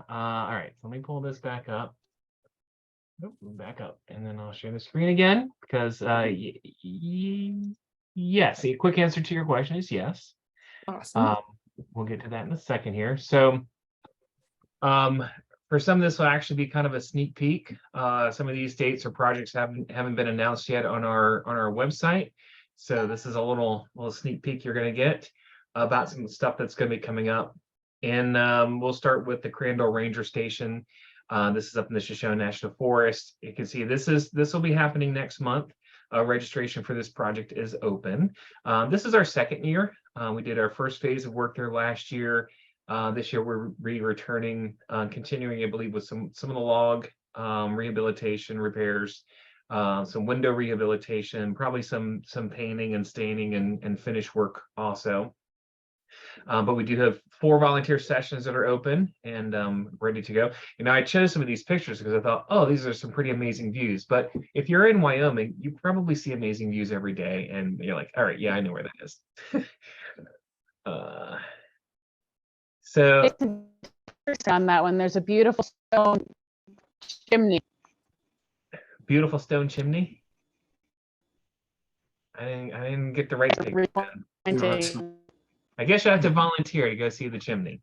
All right, so let me pull this back up. Nope, back up, and then I'll share the screen again because yes, a quick answer to your question is yes. Awesome. We'll get to that in a second here. So, for some of this will actually be kind of a sneak peek. Some of these dates or projects haven't been announced yet on our website. So this is a little sneak peek you're going to get about some stuff that's going to be coming up. And we'll start with the Crandall Ranger Station. This is up in the Shoshone National Forest. You can see this will be happening next month. Registration for this project is open. This is our second year. We did our first phase of work there last year. This year we're returning, continuing, I believe, with some of the log rehabilitation repairs, some window rehabilitation, probably some painting and staining and finish work also. But we do have 4 volunteer sessions that are open and ready to go. You know, I chose some of these pictures because I thought, oh, these are some pretty amazing views. But if you're in Wyoming, you probably see amazing views every day, and you're like, all right, yeah, I know where that is. So On that one, there's a beautiful stone chimney. beautiful stone chimney. I didn't get the right picture. Pointing. I guess you have to volunteer to go see the chimney.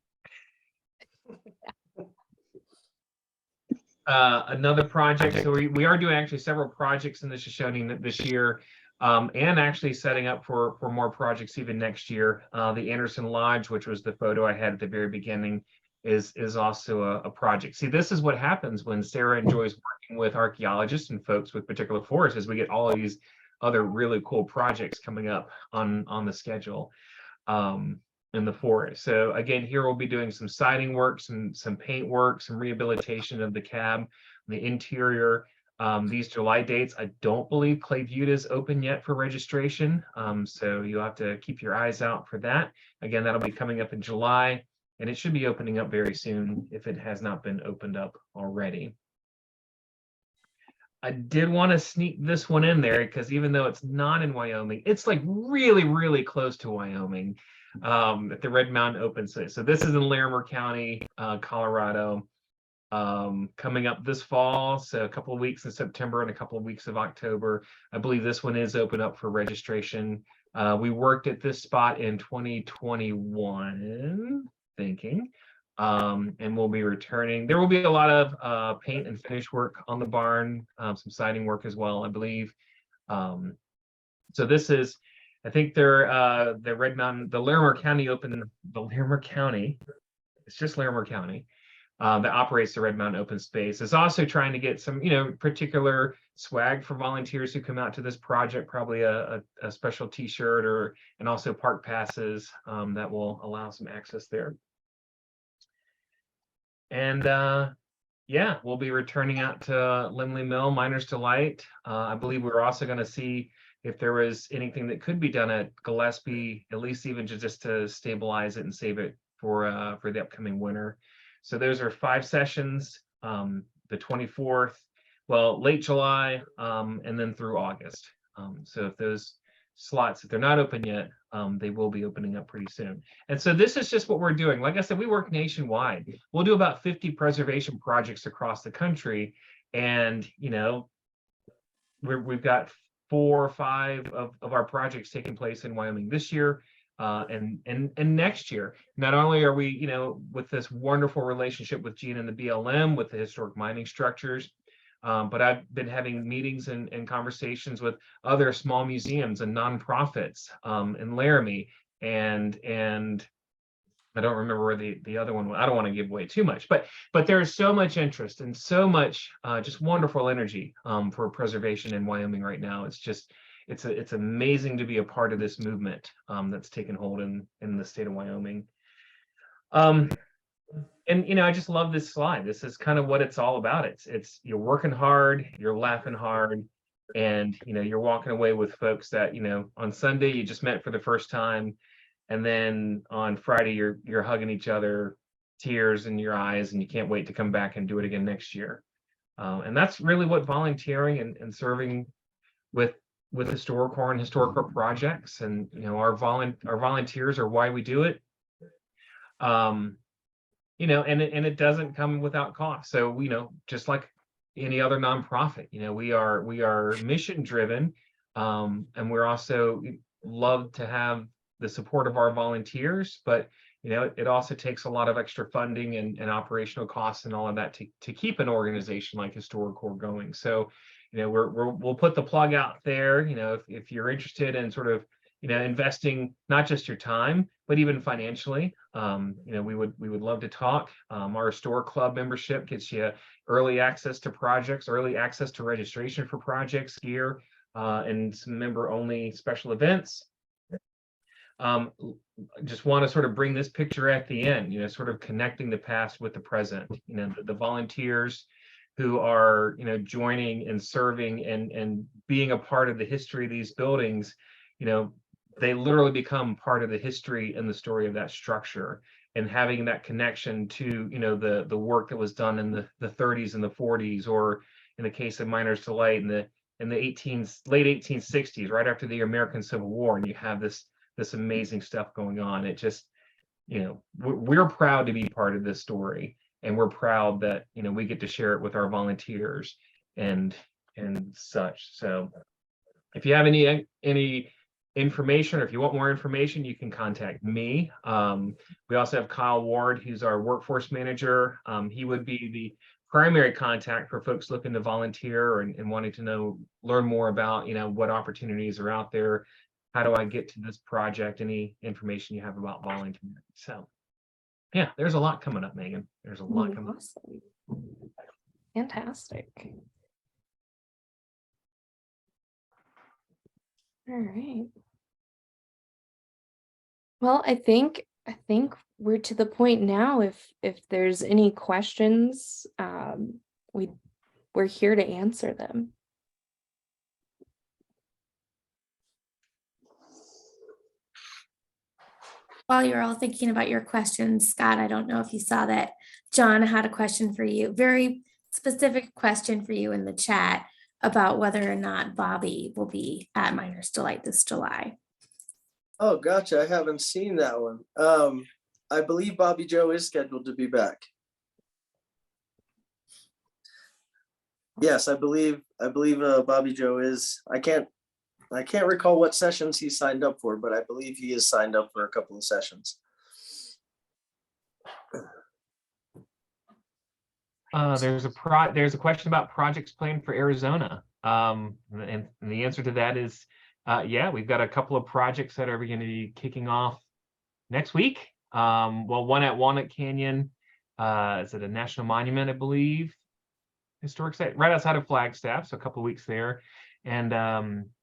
Another project. So we are doing actually several projects in the Shoshone this year, and actually setting up for more projects even next year. The Anderson Lodge, which was the photo I had at the very beginning, is also a project. See, this is what happens when Sarah enjoys working with archaeologists and folks with particular forests, is we get all of these other really cool projects coming up on the schedule in the forest. So again, here we'll be doing some siding work, some paint work, some rehabilitation of the cab, the interior. These July dates, I don't believe Clay Butte is open yet for registration. So you'll have to keep your eyes out for that. Again, that'll be coming up in July, and it should be opening up very soon if it has not been opened up already. I did want to sneak this one in there because even though it's not in Wyoming, it's like really, really close to Wyoming, at the Red Mountain Open Space. So this is in Larimer County, Colorado, coming up this fall. So a couple of weeks in September and a couple of weeks of October. I believe this one is open up for registration. We worked at this spot in 2021, thinking. And we'll be returning. There will be a lot of paint and finish work on the barn, some siding work as well, I believe. So this is, I think they're the Red Mountain, the Larimer County it's just Larimer County that operates the Red Mountain Open Space. Is also trying to get some, particular swag for volunteers who come out to this project, probably a special t-shirt and also park passes that will allow some access there. And yeah, we'll be returning out to Limley Mill, Miner's Delight. I believe we're also going to see if there was anything that could be done at Gillespie, at least even just to stabilize it and save it for the upcoming winter. So those are 5 sessions, the 24th, well, late July, and then through August. So if those slots, if they're not open yet, they will be opening up pretty soon. And so this is just what we're doing. Like I said, we work nationwide. We'll do about 50 preservation projects across the country. And, we've got 4 or 5 of our projects taking place in Wyoming this year. And next year, not only are we, with this wonderful relationship with Gene and the BLM, with the historic mining structures, but I've been having meetings and conversations with other small museums and nonprofits in Laramie, and I don't remember where the other one was. I don't want to give away too much, but there's so much interest and so much just wonderful energy for preservation in Wyoming right now. It's amazing to be a part of this movement that's taken hold in the state of Wyoming. And I just love this slide. This is kind of what it's all about. It's you're working hard, you're laughing hard, and you're walking away with folks that on Sunday you just met for the first time, and then on Friday you're hugging each other, tears in your eyes, and you can't wait to come back and do it again next year. And that's really what volunteering and serving with HistoriCorps and HistoriCorps projects, and our volunteers are why we do it. And it doesn't come without cost. So just like any other nonprofit, we are mission driven, and we're also love to have the support of our volunteers, but it also takes a lot of extra funding and operational costs and all of that to keep an organization like HistoriCorps going. So we'll put the plug out there. If you're interested in sort of investing not just your time but even financially, we would love to talk. Our Store Club membership gets you early access to projects, early access to registration for projects, gear, and some member only special events. Just want to sort of bring this picture at the end, sort of connecting the past with the present. The volunteers who are joining and serving and being a part of the history of these buildings, they literally become part of the history and the story of that structure, and having that connection to the work that was done in the 30s and the 40s, or in the case of Miners Delight in the late 1860s, right after the American Civil War, and you have this amazing stuff going on. It just, we're proud to be part of this story, and we're proud that we get to share it with our volunteers and such. So if you have any information, or if you want more information, you can contact me. We also have Kyle Ward, who's our workforce manager. He would be the primary contact for folks looking to volunteer and wanting to learn more about what opportunities are out there. How do I get to this project? Any information you have about volunteering. So yeah, there's a lot coming up, Megan. There's a lot coming up. Awesome. Fantastic. All right. Well, I think we're to the point now. If there's any questions, we're here to answer them. While you're all thinking about your questions, Scott, I don't know if you saw that John had a question for you, very specific question for you in the chat about whether or not Bobby will be at Miners Delight this July. Oh, gotcha. I haven't seen that one. I believe Bobby Joe is scheduled to be back. Yes, I believe Bobby Joe is. I can't recall what sessions he signed up for, but I believe he is signed up for a couple of sessions. There's a question about projects planned for Arizona. And the answer to that is, yeah, we've got a couple of projects that are going to be kicking off next week. Well, one at Walnut Canyon, is it a national monument, I believe, historic site right outside of Flagstaff, so a couple of weeks there. And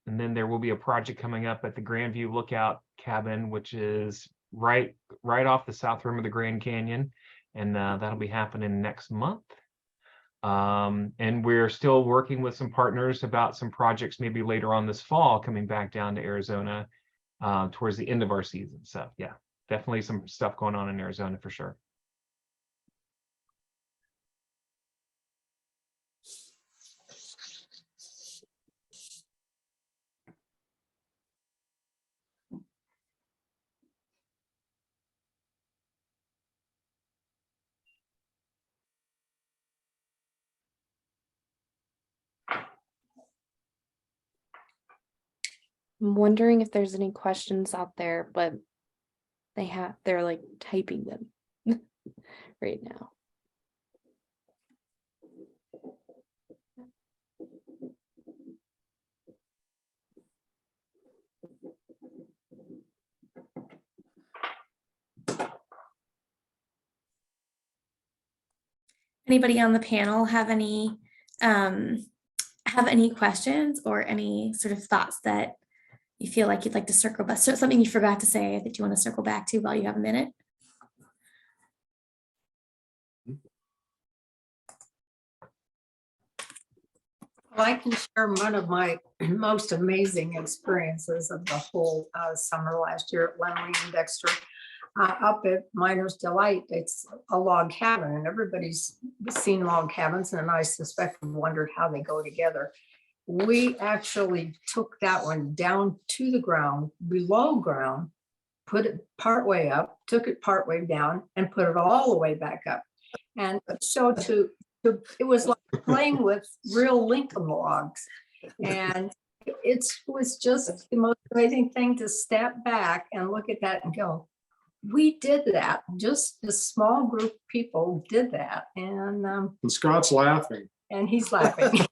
then there will be a project coming up at the Grandview Lookout Cabin, which is right off the south rim of the Grand Canyon, and that'll be happening next month. And we're still working with some partners about some projects maybe later on this fall coming back down to Arizona towards the end of our season. So yeah, definitely some stuff going on in Arizona for sure. I'm wondering if there's any questions out there, but they're like typing them right now. Anybody on the panel have any questions or any sort of thoughts that you feel like you'd like to circle back? So something you forgot to say that you want to circle back to while you have a minute? Well, I can share one of my most amazing experiences of the whole summer last year at Wyoming and Dexter. Up at Miner's Delight, it's a log cabin, and everybody's seen log cabins, and I suspect wondered how they go together. We actually took that one down to the ground, below ground, put it partway up, took it partway down, and put it all the way back up. And so it was like playing with real Lincoln logs. And it was just the most amazing thing to step back and look at that and go, we did that. Just a small group of people did that. And Scott's laughing. he's laughing.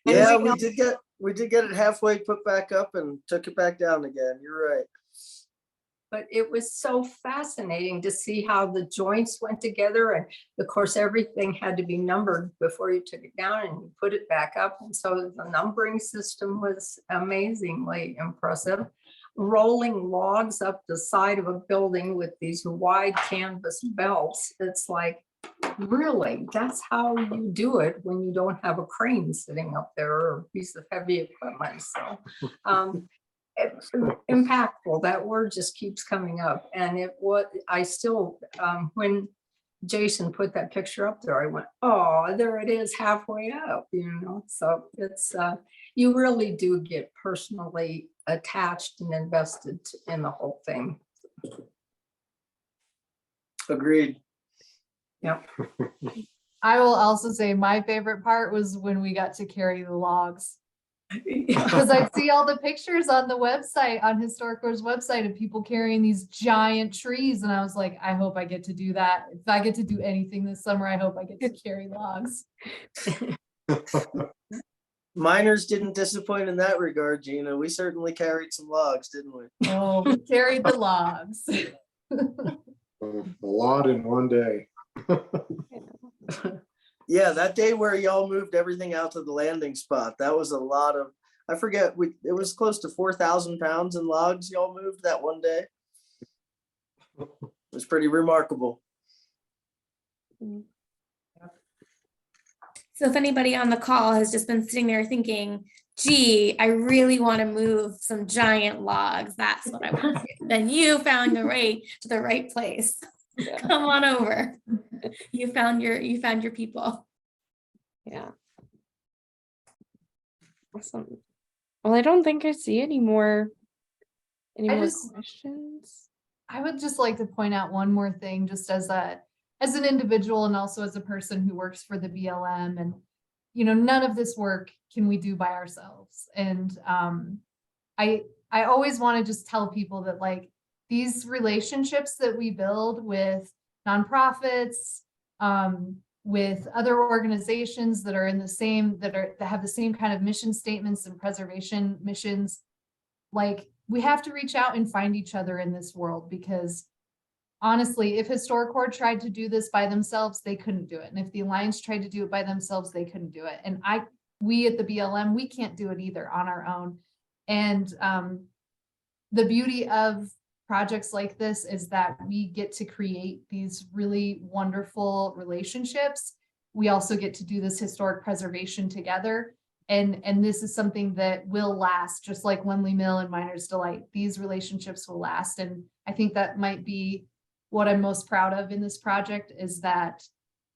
Yeah, we did get it halfway put back up and took it back down again. You're right. But it was so fascinating to see how the joints went together. And of course, everything had to be numbered before you took it down and you put it back up. And so the numbering system was amazingly impressive. Rolling logs up the side of a building with these wide canvas belts. It's like, really, that's how you do it when you don't have a crane sitting up there or a piece of heavy equipment. So it's impactful. That word just keeps coming up. And when Jason put that picture up there, I went, oh, there it is halfway up, So it's, you really do get personally attached and invested in the whole thing. Agreed. Yep. I will also say my favorite part was when we got to carry the logs. Because I see all the pictures on the website, on HistoriCorps' website, of people carrying these giant trees. And I was like, I hope I get to do that. If I get to do anything this summer, I hope I get to carry logs. Miners didn't disappoint in that regard, Gina. We certainly carried some logs, didn't we? Oh, we carried the logs. A lot in one day. Yeah, that day where y'all moved everything out to the landing spot, that was a lot of, I forget, it was close to 4,000 pounds in logs y'all moved that one day. It was pretty remarkable. So if anybody on the call has just been sitting there thinking, gee, I really want to move some giant logs, that's what I want to do, then you found the right place. Yeah. Come on over. You found your people. Yeah. Awesome. Well, I don't think I see any more questions. I would just like to point out one more thing, just as an individual and also as a person who works for the BLM, and none of this work can we do by ourselves. And I always want to just tell people that, like, these relationships that we build with nonprofits, with other organizations that are in the same, that have the same kind of mission statements and preservation missions, like, we have to reach out and find each other in this world, because honestly, if HistoriCorps tried to do this by themselves, they couldn't do it. And if the Alliance tried to do it by themselves, they couldn't do it. And we at the BLM, we can't do it either on our own. And the beauty of projects like this is that we get to create these really wonderful relationships. We also get to do this historic preservation together. And this is something that will last, just like Lemley Mill and Miner's Delight. These relationships will last. And I think that might be what I'm most proud of in this project, is that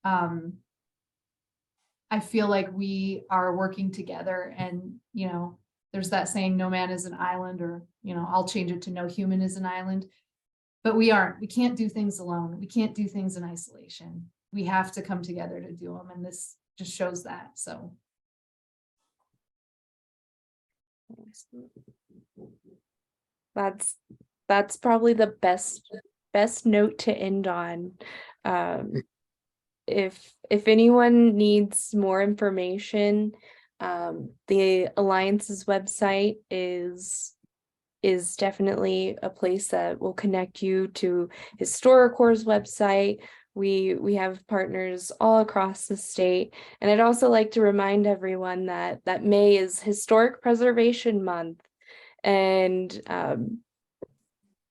I feel like we are working together. And, there's that saying, no man is an island, or, I'll change it to no human is an island. But we aren't. We can't do things alone. We can't do things in isolation. We have to come together to do them. And this just shows that. So. That's probably the best note to end on. If anyone needs more information, the Alliance's website is definitely a place that will connect you to HistoriCorps' website. We have partners all across the state. And I'd also like to remind everyone that May is Historic Preservation Month. And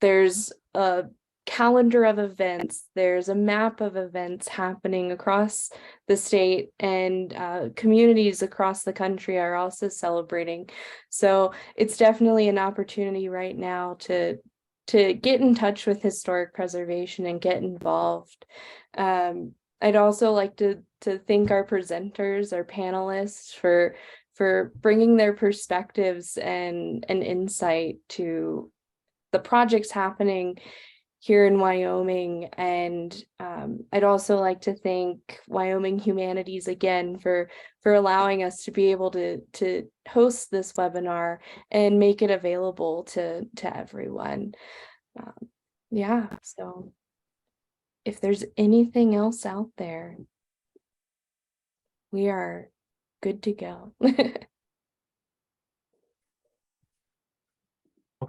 there's a calendar of events. There's a map of events happening across the state, and communities across the country are also celebrating. So it's definitely an opportunity right now to get in touch with historic preservation and get involved. I'd also like to thank our presenters, our panelists for bringing their perspectives and insight to the projects happening here in Wyoming. And I'd also like to thank Wyoming Humanities again for allowing us to be able to host this webinar and make it available to everyone. Yeah, so if there's anything else out there, we are good to go.